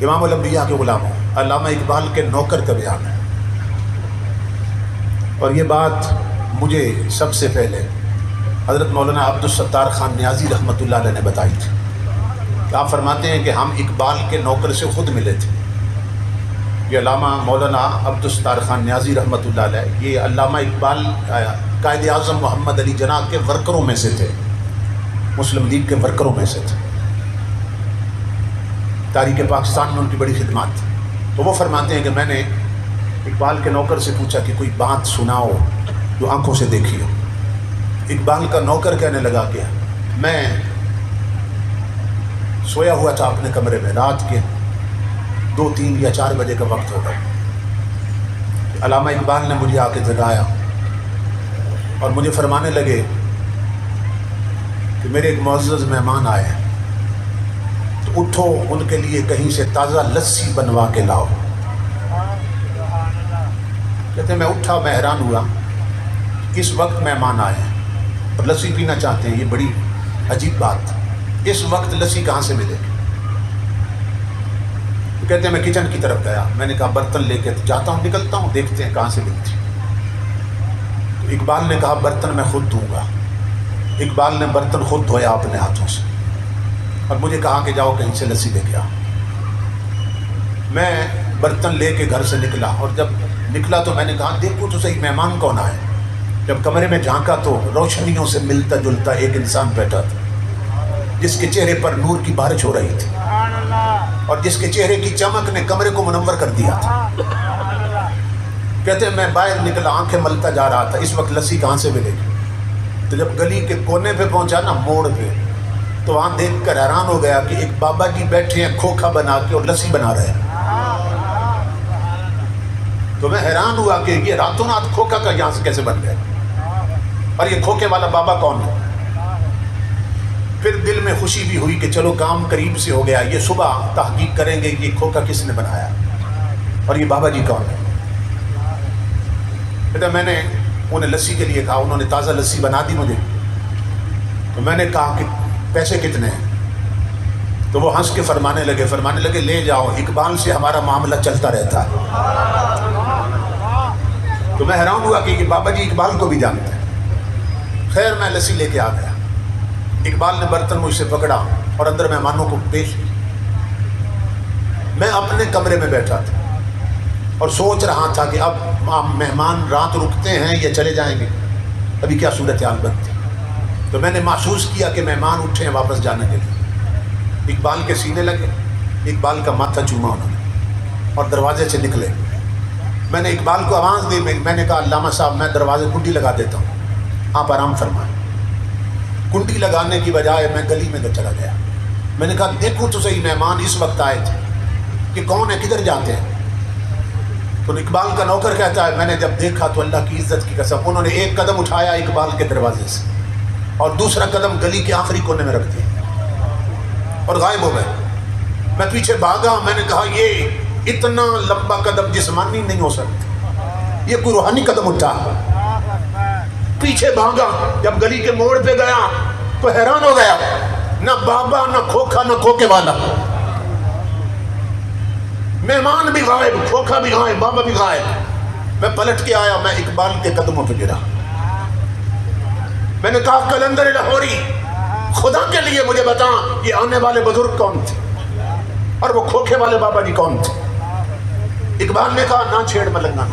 امام الانبیاء کے غلاموں علامہ اقبال کے نوکر کا بیان ہے، اور یہ بات مجھے سب سے پہلے حضرت مولانا عبدالستار خان نیازی رحمۃ اللہ علیہ نے بتائی تھی۔ آپ فرماتے ہیں کہ ہم اقبال کے نوکر سے خود ملے تھے۔ یہ علامہ مولانا عبدالستار خان نیازی رحمۃ اللہ علیہ، یہ علامہ اقبال قائد اعظم محمد علی جناح کے ورکروں میں سے تھے، مسلم لیگ کے ورکروں میں سے تھے۔ تاریخ پاکستان میں ان کی بڑی خدمات تھی۔ تو وہ فرماتے ہیں کہ میں نے اقبال کے نوکر سے پوچھا کہ کوئی بات سناؤ جو آنکھوں سے دیکھی ہو۔ اقبال کا نوکر کہنے لگا کہ میں سویا ہوا تھا اپنے کمرے میں، رات کے 2, 3 یا 4 بجے کا وقت ہوگا۔ علامہ اقبال نے مجھے آ کے جگایا اور مجھے فرمانے لگے کہ میرے ایک معزز مہمان آئے ہیں، تو اٹھو ان کے لیے کہیں سے تازہ لسی بنوا کے لاؤ۔ کہتے ہیں میں اٹھا، میں حیران ہوا اس وقت مہمان آئے ہیں اور لسی پینا چاہتے ہیں، یہ بڑی عجیب بات، اس وقت لسی کہاں سے ملے گی؟ تو کہتے ہیں میں کچن کی طرف گیا، میں نے کہا برتن لے کے جاتا ہوں، نکلتا ہوں، دیکھتے ہیں کہاں سے ملتی۔ تو اقبال نے کہا برتن میں خود دھوں گا۔ اقبال نے برتن خود دھویا اپنے ہاتھوں سے اور مجھے کہا کہ جاؤ کہیں سے لسی لے کے آؤ۔ میں برتن لے کے گھر سے نکلا، اور جب نکلا تو میں نے کہا دیکھو تو صحیح مہمان کون آئے۔ جب کمرے میں جھانکا تو روشنیوں سے ملتا جلتا ایک انسان بیٹھا تھا، جس کے چہرے پر نور کی بارش ہو رہی تھی اور جس کے چہرے کی چمک نے کمرے کو منور کر دیا تھا۔ کہتے ہیں میں باہر نکلا، آنکھیں ملتا جا رہا تھا، اس وقت لسی کہاں سے ملے گی؟ تو جب گلی کے کونے پہ پہنچا نا، موڑ پہ، تو وہاں دیکھ کر حیران ہو گیا کہ ایک بابا جی بیٹھے ہیں کھوکھا بنا کے اور لسی بنا رہے ہیں۔ تو میں حیران ہوا کہ یہ راتوں رات کھوکھا کا یہاں سے کیسے بن گیا، اور یہ کھوکھے والا بابا کون ہے؟ پھر دل میں خوشی بھی ہوئی کہ چلو کام قریب سے ہو گیا، یہ صبح تحقیق کریں گے یہ کھوکھا کس نے بنایا اور یہ بابا جی کون ہے۔ کہتے میں نے انہیں لسی کے لیے کہا، انہوں نے تازہ لسی بنا دی مجھے۔ تو میں نے کہا کہ پیسے کتنے ہیں؟ تو وہ ہنس کے فرمانے لگے لے جاؤ، اقبال سے ہمارا معاملہ چلتا رہتا ہے۔ تو میں حیران ہوا کہ یہ بابا جی اقبال کو بھی جانتے ہیں۔ خیر میں لسی لے کے آ گیا، اقبال نے برتن مجھ سے پکڑا اور اندر مہمانوں کو پیش کیا۔ میں اپنے کمرے میں بیٹھا تھا اور سوچ رہا تھا کہ اب مہمان رات رکتے ہیں یا چلے جائیں گے، ابھی کیا صورتحال بنتی۔ تو میں نے محسوس کیا کہ مہمان اٹھے ہیں واپس جانے کے لیے، اقبال کے سینے لگے، اقبال کا ماتھا چوما انہوں نے اور دروازے سے نکلے۔ میں نے اقبال کو آواز دی، میں نے کہا علامہ صاحب میں دروازے کنڈی لگا دیتا ہوں، آپ آرام فرمائیں۔ کنڈی لگانے کی بجائے میں گلی میں چلا گیا۔ میں نے کہا دیکھو تو صحیح مہمان اس وقت آئے تھے، کہ کون ہے، کدھر جاتے ہیں؟ تو اقبال کا نوکر کہتا ہے میں نے جب دیکھا تو اللہ کی عزت کی قسم انہوں نے ایک قدم اٹھایا اقبال کے دروازے سے اور دوسرا قدم گلی کے آخری کونے میں رکھ دیا اور غائب ہو گئے۔ میں پیچھے بھاگا، میں نے کہا یہ اتنا لمبا قدم جسمانی نہیں ہو سکتا، یہ کوئی روحانی قدم اٹھا۔ پیچھے بھاگا، جب گلی کے موڑ پہ گیا تو حیران ہو گیا، نہ بابا، نہ کھوکھا، نہ کھوکے والا، مہمان بھی غائب، کھوکھا بھی غائب، بابا بھی غائب۔ میں پلٹ کے آیا، میں اقبال کے قدموں پہ گرا۔ میں نے کہا قلندر لاہوری، خدا کے لیے مجھے بتا یہ آنے والے بزرگ کون تھے اور وہ کھوکھے والے بابا جی کون تھے؟ اقبال نے کہا نہ چھیڑ ملنگا،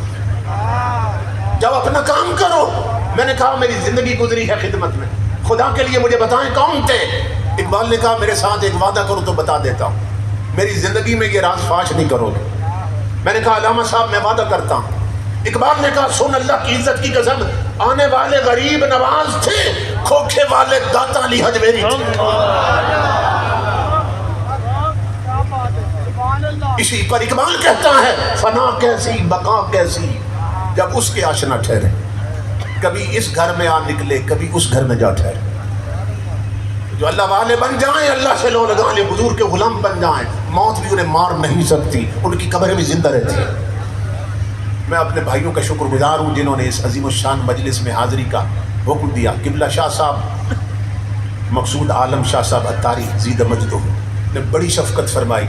جب اپنا کام کرو۔ میں نے کہا میری زندگی گزری ہے خدمت میں، خدا کے لیے مجھے بتائیں کون تھے؟ اقبال نے کہا میرے ساتھ ایک وعدہ کرو تو بتا دیتا ہوں، میری زندگی میں یہ راز فاش نہیں کرو گے۔ میں نے کہا علامہ صاحب میں وعدہ کرتا ہوں۔ اقبال نے کہا سن اللہ کی عزت کی قسم، آنے والے غریب نواز تھے، کھوکھے والے داتا علی حجویری تھے۔ اسی پر اقبال کہتا ہے فنا کیسی بقا کیسی، جب اس کے آشنا ٹھہرے، کبھی اس گھر میں آ نکلے، کبھی اس گھر میں جا ٹھہرے۔ جو اللہ والے بن جائیں، اللہ سے لو لگا لے، حضور کے غلام بن جائیں، موت بھی انہیں مار نہیں سکتی، ان کی قبریں بھی زندہ رہتی ہیں۔ میں اپنے بھائیوں کا شکر گزار ہوں جنہوں نے اس عظیم الشان مجلس میں حاضری کا حکم دیا۔ قبلہ شاہ صاحب، مقصود عالم شاہ صاحب اتاری زیدہ مجدہ نے بڑی شفقت فرمائی،